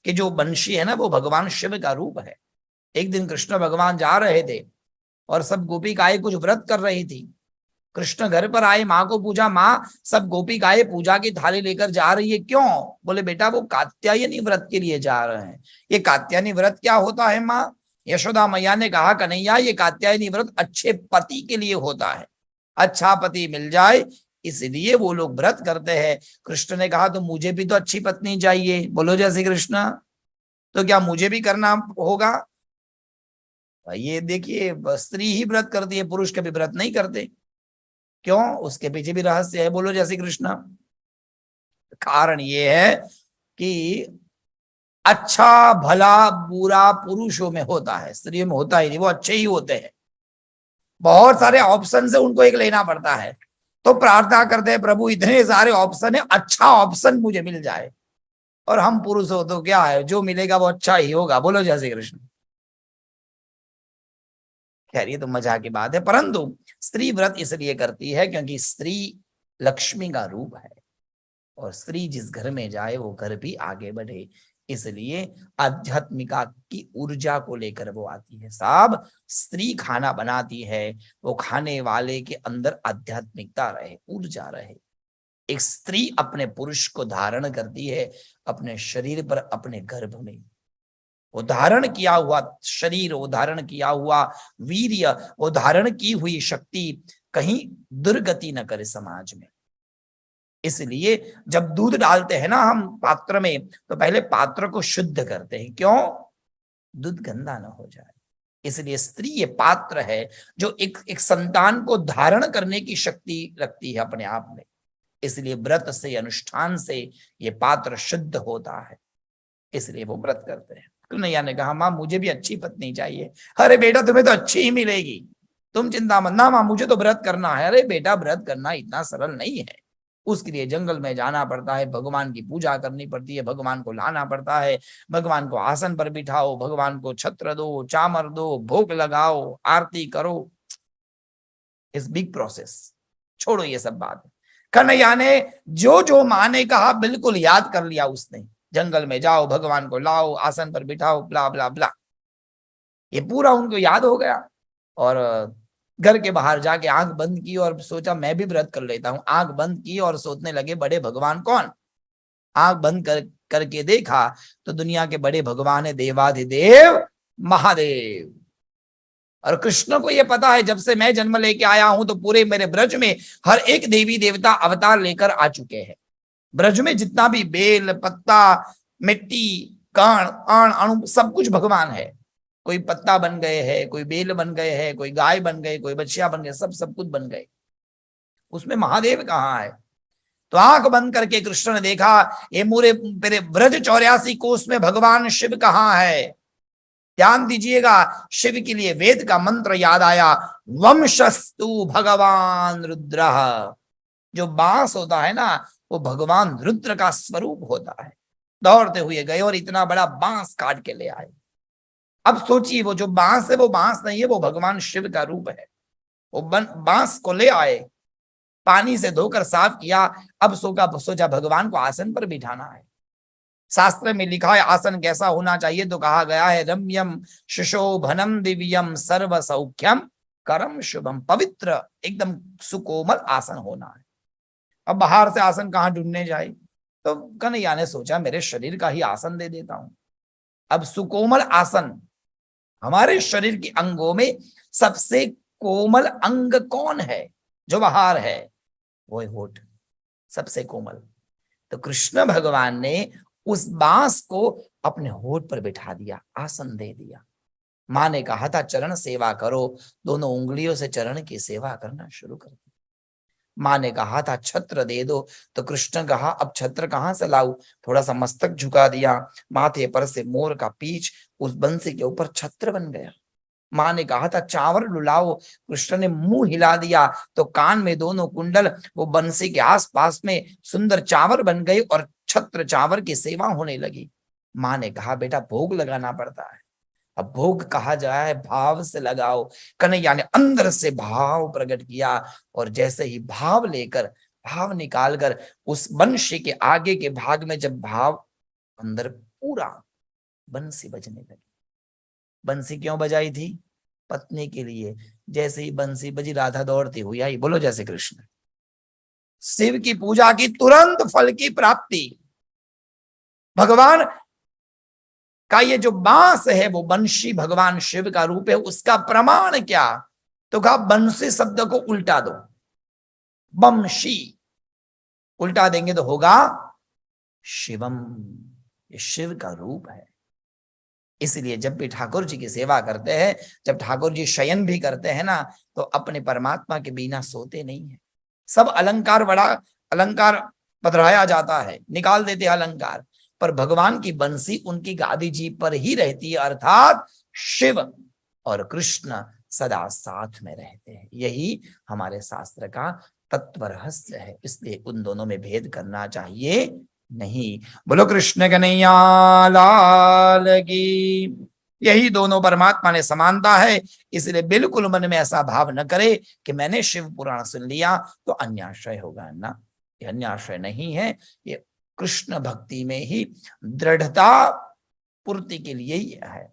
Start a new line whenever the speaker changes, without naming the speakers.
कि जो बंशी है ना वो भगवान शिव का रूप है। एक दिन कृष्ण भगवान जा रहे थे और सब गोपिकाएं कुछ व्रत कर रही थी। कृष्ण घर पर आए, माँ को पूछा, माँ सब गोपिकाएं पूजा की थाली लेकर जा रही है, क्यों? बोले बेटा वो कात्यायनी व्रत के लिए जा रहे हैं। ये कात्यायनी व्रत क्या होता है माँ? यशोदा मैया ने कहा, कन्हैया ये कात्यायनी व्रत अच्छे पति के लिए होता है, अच्छा पति मिल जाए इसलिए वो लोग व्रत करते हैं। कृष्ण ने कहा तो मुझे भी तो अच्छी पत्नी चाहिए। बोलो जय श्री कृष्ण। तो क्या मुझे भी करना होगा? ये देखिए स्त्री ही व्रत करती है, पुरुष कभी व्रत नहीं करते। क्यों? उसके पीछे भी रहस्य है। बोलो जय श्री कृष्ण। कारण ये है कि अच्छा भला बुरा पुरुषों में होता है, स्त्रियों में होता ही नहीं। वो अच्छे ही होते हैं, बहुत सारे ऑप्शन से उनको एक लेना पड़ता है। तो प्रार्थना करते हैं प्रभु इतने सारे ऑप्शन है, अच्छा ऑप्शन मुझे मिल जाए। और हम पुरुष हो तो क्या है, जो मिलेगा वो अच्छा ही होगा। बोलो जय श्री कृष्ण। खैर ये तो मजा की बात है, परंतु स्त्री व्रत इसलिए करती है क्योंकि स्त्री लक्ष्मी का रूप है और स्त्री जिस घर में जाए वो घर भी आगे बढ़े। इसलिए आध्यात्मिका की ऊर्जा को लेकर वो आती है। साहब स्त्री खाना बनाती है, वो खाने वाले के अंदर आध्यात्मिकता रहे, ऊर्जा रहे। एक स्त्री अपने पुरुष को धारण करती है अपने शरीर पर, अपने गर्भ में। वो धारण किया हुआ शरीर, वो धारण किया हुआ वीर्य, वो धारण की हुई शक्ति कहीं दुर्गति न करे समाज में। इसलिए जब दूध डालते हैं ना हम पात्र में, तो पहले पात्र को शुद्ध करते हैं। क्यों? दूध गंदा ना हो जाए। इसलिए स्त्री ये पात्र है जो एक संतान को धारण करने की शक्ति रखती है अपने आप में। इसलिए व्रत से, अनुष्ठान से ये पात्र शुद्ध होता है, इसलिए वो व्रत करते हैं। कन्हैया ने कहा, माँ मुझे भी अच्छी पत्नी चाहिए। अरे बेटा तुम्हें तो अच्छी ही मिलेगी, तुम चिंता मत ना माँ, मुझे तो व्रत करना है। अरे बेटा व्रत करना इतना सरल नहीं है, उसके लिए जंगल में जाना पड़ता है, भगवान की पूजा करनी पड़ती है, भगवान को लाना पड़ता है, भगवान को आसन पर बिठाओ, भगवान को छत्र दो, चामर दो, भोग लगाओ, आरती करो। इस बिग प्रोसेस, छोड़ो ये सब बात। कन्हैया ने जो जो माँ ने कहा बिल्कुल याद कर लिया उसने। जंगल में जाओ, भगवान को लाओ, आसन पर बिठाओ, ब्ला ब्ला ब्ला, ये पूरा उनको याद हो गया। और घर के बाहर जाके आंख बंद की और सोचा मैं भी व्रत कर लेता हूं। आंख बंद की और सोचने लगे बड़े भगवान कौन? आंख बंद करके देखा तो दुनिया के बड़े भगवान है देवाधिदेव महादेव। और कृष्ण को यह पता है जब से मैं जन्म लेके आया हूं तो पूरे मेरे ब्रज में हर एक देवी देवता अवतार लेकर आ चुके हैं। ब्रज में जितना भी बेल पत्ता मिट्टी कण अण अणु सब कुछ भगवान है। कोई पत्ता बन गए हैं, कोई बेल बन गए हैं, कोई गाय बन गए, कोई बच्चिया बन गए, सब कुछ बन गए। उसमें महादेव कहाँ है? तो आंख बंद करके कृष्ण ने देखा ये पूरे मेरे ब्रज 84 कोष में भगवान शिव कहाँ है। ध्यान दीजिएगा, शिव के लिए वेद का मंत्र याद आया, वंशस्तु भगवान रुद्र। जो बांस होता है ना वो भगवान रुद्र का स्वरूप होता है। दौड़ते हुए गए और इतना बड़ा बांस काट के ले आए। अब सोचिए वो जो बांस है वो बांस नहीं है, वो भगवान शिव का रूप है। वो बांस को ले आए, पानी से धोकर साफ किया। अब सोचा भगवान को आसन पर बिठाना है। शास्त्र में लिखा है आसन कैसा होना चाहिए, तो कहा गया है रम्यम सुशोभनम दिव्यम सर्व सौख्यम करम शुभम। पवित्र एकदम सुकोमल आसन होना है। अब बाहर से आसन कहाँ ढूंढने जाए? तो कन्हैया ने सोचा मेरे शरीर का ही आसन दे देता हूं। अब सुकोमल आसन, हमारे शरीर के अंगों में सबसे कोमल अंग कौन है? जो बाहर है वो है होठ, सबसे कोमल। तो कृष्ण भगवान ने उस बांस को अपने होठ पर बिठा दिया, आसन दे दिया। माँ ने कहा था चरण सेवा करो, दोनों उंगलियों से चरण की सेवा करना शुरू कर दी। माँ ने कहा था छत्र दे दो, तो कृष्ण कहा अब छत्र कहाँ से लाऊं? थोड़ा सा मस्तक झुका दिया, माथे पर से मोर का पीछ उस बंसी के ऊपर छत्र बन गया। माँ ने कहा था चावल डुलाओ, कृष्ण ने मुंह हिला दिया तो कान में दोनों कुंडल वो बंसी के आसपास में सुंदर चावल बन गए और छत्र चावल की सेवा होने लगी। माँ ने कहा बेटा भोग लगाना पड़ता है। अब भोग कहा जाए भाव से लगाओ। कन्हैया ने अंदर से भाव प्रकट किया और जैसे ही भाव लेकर, भाव निकालकर उस बंशी के आगे के भाग में जब भाव अंदर पूरा बंसी बजने लगी। बंसी क्यों बजाई थी? पत्नी के लिए। जैसे ही बंसी बजी, राधा दौड़ती हुई आई। बोलो जय श्री कृष्ण। शिव की पूजा की, तुरंत फल की प्राप्ति। भगवान का ये जो बांस है वो बंशी भगवान शिव का रूप है। उसका प्रमाण क्या? तो कहा बंसी शब्द को उल्टा दो, बमशी उल्टा देंगे तो होगा शिवम। ये शिव का रूप है। इसलिए जब भी ठाकुर जी की सेवा करते हैं, जब ठाकुर जी शयन भी करते हैं ना, तो अपने परमात्मा के बिना सोते नहीं है। सब अलंकार, बड़ा अलंकार पधराया जाता है, निकाल देते हैं अलंकार, पर भगवान की बंसी उनकी गादी जी पर ही रहती है। अर्थात शिव और कृष्ण सदा साथ में रहते हैं। यही हमारे शास्त्र का तत्व रहस्य है। इसलिए उन दोनों में भेद करना चाहिए नहीं। बोलो कृष्ण कन्हैया लाल की। यही दोनों परमात्मा ने समानता है। इसलिए बिल्कुल मन में ऐसा भाव न करे कि मैंने शिव पुराण सुन लिया तो अन्याश्रय होगा ना। ये अन्याश्रय नहीं है, ये कृष्ण भक्ति में ही दृढ़ता पूर्ति के लिए ही है।